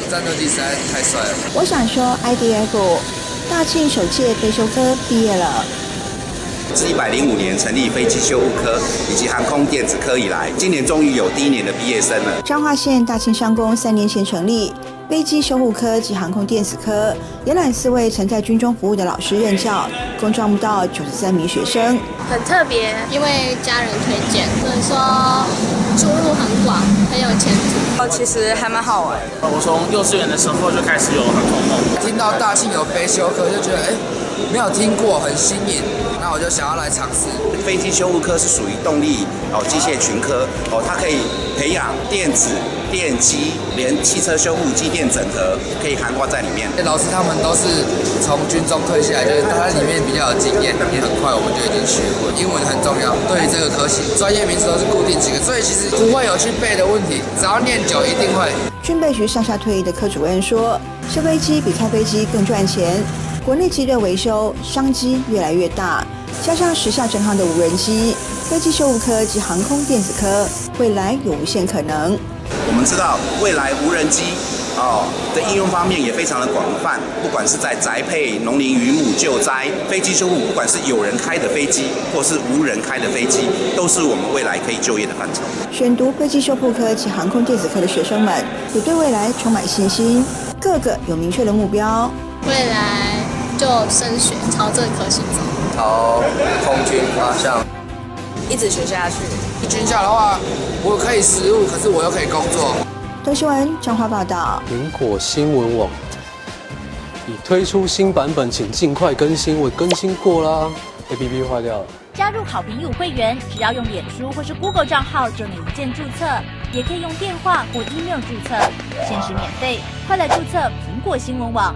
战斗机实在太帅了。我想说 ，IDF 大庆首届飞修科毕业了。自105年成立飞机修护科以及航空电子科以来，今年终于有第1年的毕业生了。彰化县大庆商工3年前成立飞机修护科及航空电子科，延揽4位曾在军中服务的老师任教，共招募到93名学生。很特别，因为家人推荐，所以说出路很广，很有前途。其实还蛮好玩的。我从幼稚园的时候就开始有航空梦，听到大庆有飞修科，就觉得没有听过，很新颖，那我就想要来尝试。飞机修护科是属于动力机械群科它可以培养电子、电机，连汽车修护、机电整合可以涵盖在里面。老师他们都是从军中退下来，就是他里面比较有经验，也很快我们就已经学会。英文很重要，对于这个科系，专业名词都是固定几个，所以其实不会有去背的问题，只要念久一定会。军备局上下退役的科主任说，修飞机比开飞机更赚钱。国内机队维修商机越来越大，加上时下正夯的无人机，飞机修护科及航空电子科未来有无限可能。我们知道未来无人机的应用方面也非常的广泛，不管是在宅配、农林渔牧、救灾、飞机修护，不管是有人开的飞机或是无人开的飞机，都是我们未来可以就业的范畴。选读飞机修护科及航空电子科的学生们，也对未来充满信心，个个有明确的目标。未来就升学，朝这个科系走，朝空军方向一直学下去。军校的话，我可以实务，可是我又可以工作。周新闻彰化报道。苹果新闻网已推出新版本，请尽快更新。我更新过啦 ，APP 坏掉了。加入好评友会员，只要用脸书或是 Google 账号就能一键注册，也可以用电话或 email 注册，限时免费，快来注册苹果新闻网。